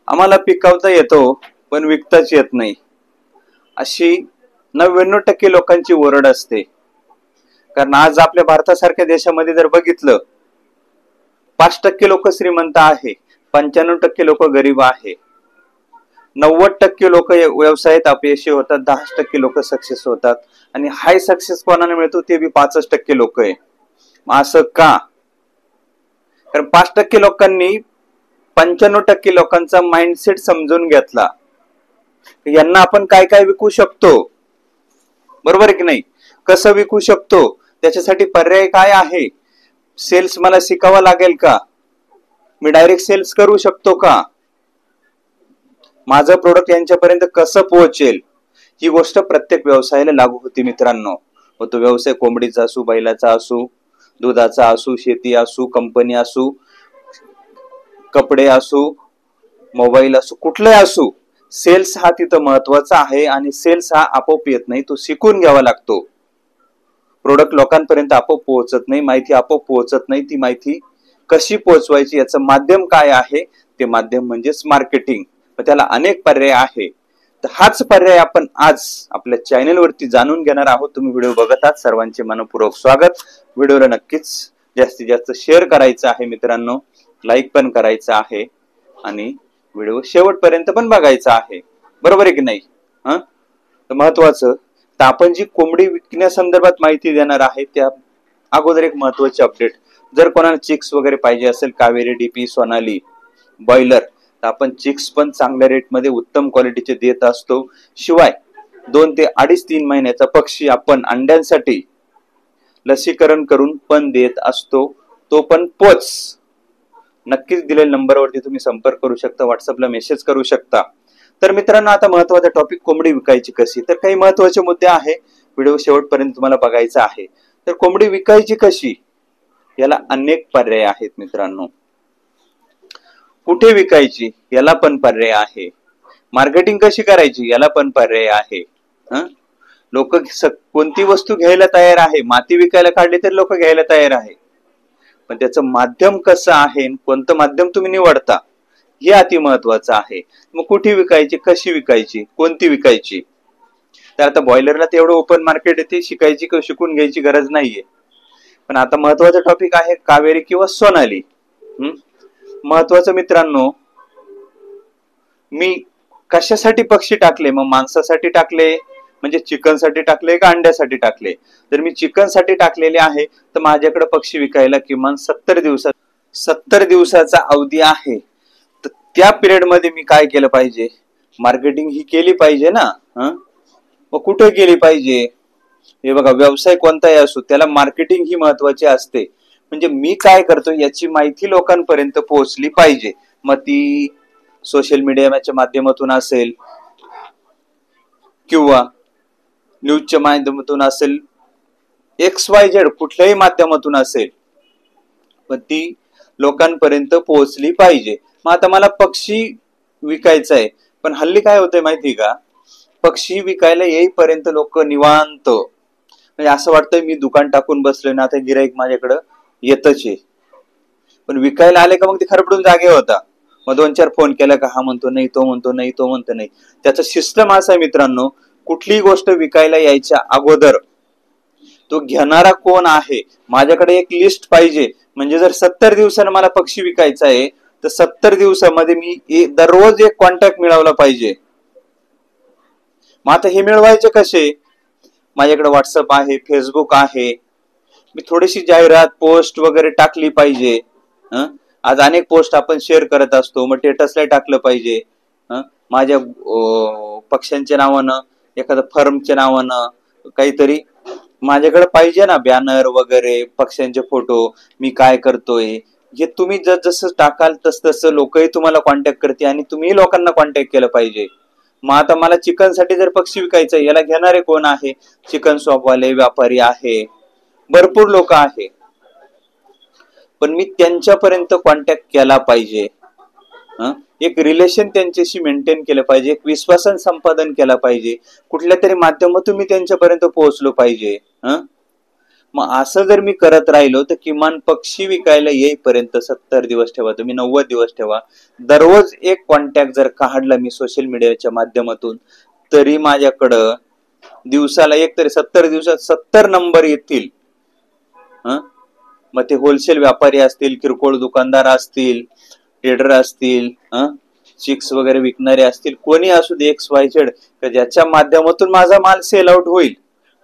आम्हाला पिकवता येतो पण विकताच येत नाही, अशी 99% लोकांची ओरड असते. कारण आज आपल्या भारतासारख्या देशामध्ये जर बघितलं, 5% लोक श्रीमंत आहे, 95% लोक गरीब आहे, 90% लोक व्यवसायात अपयशी होतात, 10% लोक सक्सेस होतात. आणि हाय सक्सेस कोणाला मिळतो ते बी 5% लोक आहे. असं का? कारण 5% लोकांनी 95% लोकांचा माइंडसेट समजून घेतला. यांना आपण काय काय विकू शकतो, बरोबर आहे की नाही, कसं विकू शकतो, त्याच्यासाठी पर्याय काय आहे, सेल्स मला शिकावा लागेल का, मी डायरेक्ट सेल्स करू शकतो का, माझं प्रोडक्ट यांच्यापर्यंत कसं पोहोचेल, ही गोष्ट प्रत्येक व्यवसायाला लागू होती मित्रांनो. व तो व्यवसाय कोंबडीचा असू, बैलाचा असू, दुधाचा असू, शेती असू, कंपनी असू, कपडे असू, मोबाईल असू, कुठलाही असू, सेल्स हा तिथं महत्वाचा आहे. आणि सेल्स हा आपोआप येत नाही, तो शिकून घ्यावा लागतो. प्रोडक्ट लोकांपर्यंत आपोआप पोहोचत नाही, माहिती आपोआप पोहोचत नाही. ती माहिती कशी पोहोचवायची, याचं माध्यम काय आहे, ते माध्यम म्हणजेच मार्केटिंग. त्याला अनेक पर्याय आहे. तर हाच पर्याय आपण आज आपल्या चॅनल वरती जाणून घेणार आहोत. तुम्ही व्हिडिओ बघत आहात, सर्वांचे मनपूर्वक स्वागत. व्हिडिओला नक्कीच जास्तीत जास्त शेअर करायचं आहे मित्रांनो, लाईक पण करायचं आहे आणि व्हिडिओ शेवटपर्यंत पण बघायचा आहे, बरोबर आहे की नाही. तर महत्वाचं, तर आपण जी कोंबडी विकण्यासंदर्भात माहिती देणार आहे त्या अगोदर एक महत्वाची अपडेट. जर कोणाला चिक्स वगैरे पाहिजे असेल, कावेरी, डीपी, सोनाली, बॉयलर, तर आपण चिक्स पण चांगल्या रेटमध्ये उत्तम क्वालिटीचे देत असतो. शिवाय 2 ते 2.5-3 महिन्याचा पक्षी आपण अंड्यांसाठी लसीकरण करून पण देत असतो, तो पण पोच. नक्कीच दिलेल्या नंबरवरती तुम्ही संपर्क करू शकता, व्हॉट्सअपला मेसेज करू शकता. तर मित्रांनो, आता महत्वाचा टॉपिक, कोंबडी विकायची कशी. तर काही महत्वाचे मुद्दे आहे, व्हिडिओ शेवटपर्यंत तुम्हाला बघायचा आहे. तर कोंबडी विकायची कशी, याला अनेक पर्याय आहेत मित्रांनो. कुठे विकायची, याला पण पर्याय आहे. मार्केटिंग कशी करायची, याला पण पर्याय आहे. लोक कोणती वस्तू घ्यायला तयार आहे, माती विकायला काढली तर लोक घ्यायला तयार आहे, पण त्याचं माध्यम कसं आहे, कोणतं माध्यम तुम्ही निवडता, हे अति महत्वाचं आहे. मग कुठे विकायची, कशी विकायची, कोणती विकायची. तर आता बॉयलरला तेवढं ओपन मार्केट येते, शिकून घ्यायची गरज नाहीये. पण आता महत्वाचा टॉपिक आहे कावेरी किंवा सोनाली. महत्वाचं मित्रांनो, मी कशासाठी पक्षी टाकले, मग मांसासाठी टाकले म्हणजे चिकन साठी टाकले का अंड्यासाठी टाकले. जर मी चिकन साठी टाकलेले आहे तर माझ्याकडे पक्षी विकायला किमान 70 दिवसाचा अवधी आहे. तर त्या पिरियड मध्ये मी काय केलं पाहिजे, मार्केटिंग ही केली पाहिजे ना. मग कुठे केली पाहिजे, हे बघा, व्यवसाय कोणताही असो त्याला मार्केटिंग ही महत्वाची असते. म्हणजे मी काय करतो याची माहिती लोकांपर्यंत पोहोचली पाहिजे. मग ती सोशल मीडियाच्या माध्यमातून असेल किंवा न्यूजच्या माध्यमातून असेल, XYZ कुठल्याही माध्यमातून असेल, पण ती लोकांपर्यंत पोहोचली पाहिजे. मग आता मला पक्षी विकायचा आहे, पण हल्ली काय होतंय माहिती का, पक्षी विकायला येईपर्यंत लोक निवांत, म्हणजे असं वाटतंय मी दुकान टाकून बसलोय ना, आता गिराईक माझ्याकडे येतच आहे. पण विकायला आले का मग ते खरबडून जागे होता. मग 2-4 फोन केला का हा म्हणतो नाही, तो म्हणतो नाही, तो म्हणतो नाही. त्याचा सिस्टम असा आहे मित्रांनो, कुठलीही गोष्ट विकायला यायच्या अगोदर तो घेणारा कोण आहे, माझ्याकडे एक लिस्ट पाहिजे. म्हणजे जर 70 दिवसांनी मला पक्षी विकायचा आहे तर 70 दिवसामध्ये मी दररोज एक कॉन्टॅक्ट मिळवला पाहिजे. मग आता हे मिळवायचे कसे, माझ्याकडे व्हॉट्सअप आहे, फेसबुक आहे, मी थोडीशी जाहिरात पोस्ट वगैरे टाकली पाहिजे. आज अनेक पोस्ट आपण शेअर करत असतो, मग स्टेटसला टाकलं पाहिजे. माझ्या पक्ष्यांच्या नावानं, एखाद्या फर्मच्या नावानं काहीतरी माझ्याकडे पाहिजे ना, बॅनर वगैरे, पक्ष्यांचे फोटो, मी काय करतोय हे तुम्ही जसं टाकाल तसं लोकही तुम्हाला कॉन्टॅक्ट करते आणि तुम्ही लोकांना कॉन्टॅक्ट केलं पाहिजे. मग आता मला चिकन साठी जर पक्षी विकायचा, याला घेणारे कोण आहे, चिकन शॉपवाले, व्यापारी आहे, भरपूर लोक आहे, पण मी त्यांच्यापर्यंत कॉन्टॅक्ट केला पाहिजे. एक रिलेशन त्यांच्याशी मेंटेन केलं पाहिजे, एक विश्वासन संपादन केला पाहिजे, कुठल्या तरी माध्यमातून मी त्यांच्यापर्यंत पोहोचलो पाहिजे. मग असं जर मी करत राहिलो तर किमान पक्षी विकायला येईपर्यंत 70 दिवस ठेवा, तुम्ही 90 दिवस ठेवा, दररोज एक कॉन्टॅक्ट जर काढला मी सोशल मीडियाच्या माध्यमातून, तरी माझ्याकडं दिवसाला एक तरी 70 दिवसात 70 नंबर येतील. मग ते होलसेल व्यापारी असतील, किरकोळ दुकानदार असतील, ट्रेडर असतील, चिक्स वगैरे विकणारे असतील, कोणी असू दे, XYZ, ज्याच्या माध्यमातून माझा माल सेल आउट होईल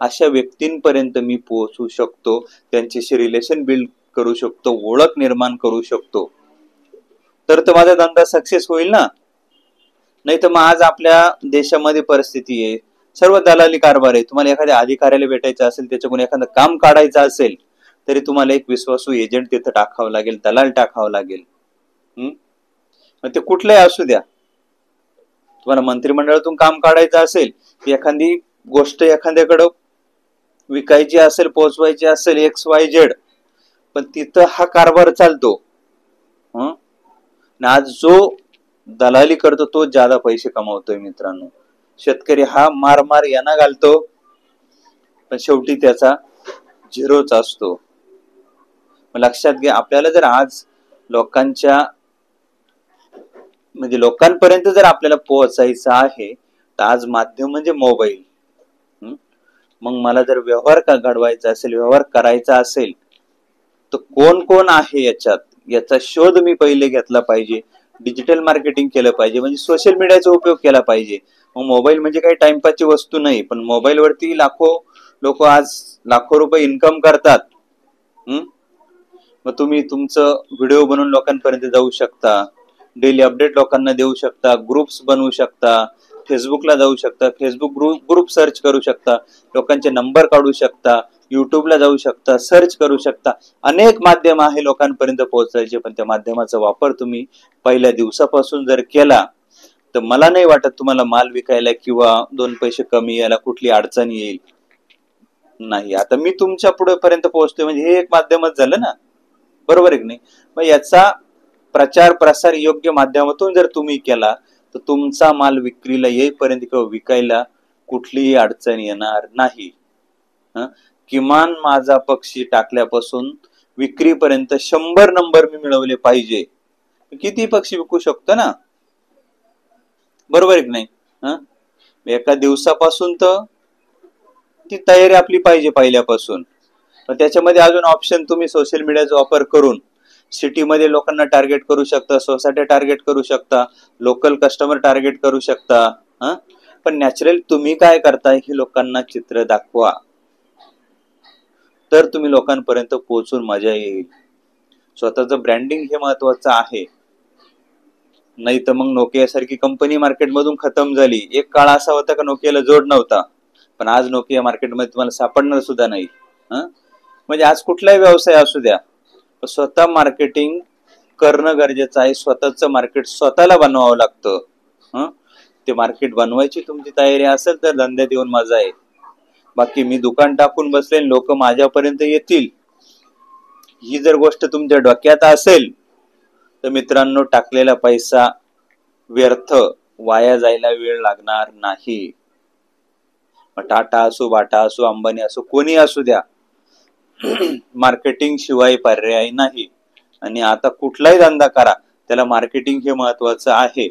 अशा व्यक्तींपर्यंत मी पोहोचू शकतो, त्यांच्याशी रिलेशन बिल्ड करू शकतो, ओळख निर्माण करू शकतो, तर माझा धंदा सक्सेस होईल ना. नाही तर मग आज आपल्या देशामध्ये परिस्थिती आहे, सर्व दलाली कारभार आहे. तुम्हाला एखाद्या अधिकाऱ्याला भेटायचं असेल, त्याच्याकडून एखादं काम काढायचं असेल, तरी तुम्हाला एक विश्वासू एजंट तिथं टाकावं लागेल, दलाल टाकावं लागेल. मग ते कुठलंही असू द्या. तुम्हाला मंत्रिमंडळातून काम काढायचं असेल, एखादी गोष्ट एखाद्याकडं विकायची असेल, पोहोचवायची असेल, XYZ, पण तिथं हा कारभार चालतो. आज जो दलाली करतो तो ज्यादा पैसे कमावतोय मित्रांनो. शेतकरी हा मार यांना घालतो, पण शेवटी त्याचा झिरोच असतो. लक्षात घ्या, आपल्याला जर आज लोकांपर्यंत जर आपल्याला पोहोचायचं आहे, तर आज माध्यम म्हणजे मोबाईल. मग मला जर व्यवहार घडवायचा असेल, व्यवहार करायचा असेल, तर कोण कोण आहे याचा शोध मी पहिले घेतला पाहिजे. डिजिटल मार्केटिंग केलं पाहिजे, म्हणजे सोशल मीडियाचा उपयोग केला पाहिजे. मग मोबाईल म्हणजे काही टाइमपासची वस्तू नाही, पण मोबाईल वरती लाखो लोक आज लाखो रुपये इन्कम करतात. मग तुम्ही तुमचं व्हिडिओ बनवून लोकांपर्यंत जाऊ शकता, डेली अपडेट लोकांना देऊ शकता, ग्रुप्स बनवू शकता, फेसबुकला जाऊ शकता, फेसबुक ग्रुप सर्च करू शकता, लोकांचे नंबर काढू शकता, युट्यूबला जाऊ शकता, सर्च करू शकता. अनेक माध्यम आहे लोकांपर्यंत पोहोचायचे, पण त्या माध्यमाचा वापर तुम्ही पहिल्या दिवसापासून जर केला, तर मला नाही वाटत तुम्हाला माल विकायला किंवा 2 पैसे कमी यायला कुठली अडचण येईल. नाही, आता मी तुमच्या पुढे पर्यंत पोहोचतोय म्हणजे हे एक माध्यमच झालं ना, बरोबर आहे की नाही. मग याचा प्रचार प्रसार योग्य माध्यमातून जर तुम्ही केला, तर तुमचा माल विक्रीला येईपर्यंत किंवा विकायला कुठलीही अडचण येणार नाही. किमान माझा पक्षी टाकल्यापासून विक्रीपर्यंत 100 नंबर मी मिळवले पाहिजे. किती पक्षी विकू शकतो ना, बरोबर आहे की नाही. एका दिवसापासून तर ती तयारी आपली पाहिजे पहिल्यापासून. पण त्याच्यामध्ये अजून ऑप्शन तुम्ही सोशल मीडियाचा वापर करून सिटीमध्ये लोकांना टार्गेट करू शकता, सोसायटी टार्गेट करू शकता, लोकल कस्टमर टार्गेट करू शकता. पण नॅचरल तुम्ही काय करताय हे लोकांना चित्र दाखवा, तर तुम्ही लोकांपर्यंत पोहोचून मजा येईल. स्वतःचं ब्रँडिंग हे महत्वाचं आहे. नाही तर मग नोकिया सारखी कंपनी मार्केटमधून खतम झाली. एक काळ असा होता का नोकियाला जोड नव्हता, पण आज नोकिया मार्केटमध्ये तुम्हाला सापडणार सुद्धा नाही. म्हणजे आज कुठलाही व्यवसाय असू द्या, स्वतः मार्केटिंग करणं गरजेचं आहे. स्वतःचं मार्केट स्वतःला बनवावं लागतं. ते मार्केट बनवायची तुमची तयारी असेल तर धंद्यात येऊन मजा आहे. बाकी मी दुकान टाकून बसले, लोक माझ्यापर्यंत येतील, ही जर गोष्ट तुमच्या डोक्यात असेल, तर मित्रांनो टाकलेला पैसा व्यर्थ वाया जायला वेळ लागणार नाही. टाटा असो, बाटा असो, अंबानी असो, कोणी असू द्या, मार्केटिंग शिवाय पर्याय नाही. आणि आता कुठलाही धंदा करा, त्याला मार्केटिंग हे महत्वाचं आहे.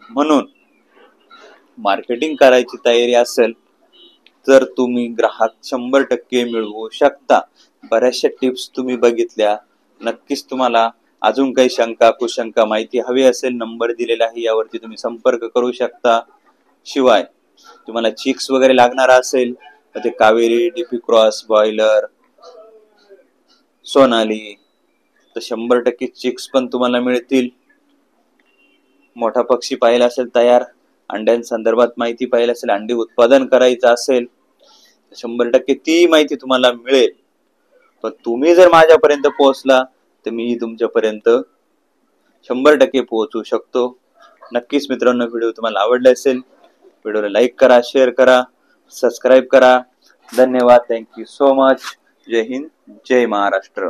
म्हणून मार्केटिंग करायची तयारी असेल तर तुम्ही ग्राहक 100% मिळवू शकता. बऱ्याचशा टिप्स तुम्ही बघितल्या. नक्कीच तुम्हाला अजून काही शंका कुशंका माहिती हवी असेल, नंबर दिलेला आहे, यावरती तुम्ही संपर्क करू शकता. शिवाय तुम्हाला चिक्स वगैरे लागणार असेल तर ते Kaveri, DP cross, boiler, Sonali, तर 100% चिक्स पण तुम्हाला मिळतील. मोठा पक्षी पाहिला असेल तयार, अंड्यांसंदर्भात माहिती पाहिजे असेल, अंडी उत्पादन करायचं असेल, 100% ती माहिती तुम्हाला मिळेल. पण तुम्ही जर माझ्यापर्यंत पोहोचला तर मी तुमच्यापर्यंत 100% पोहोचू शकतो. नक्कीच मित्रांनो, व्हिडिओ तुम्हाला आवडला असेल, व्हिडिओला लाईक करा, शेअर करा, सबस्क्राईब करा. धन्यवाद. Thank you so much. जय हिंद, जय महाराष्ट्र.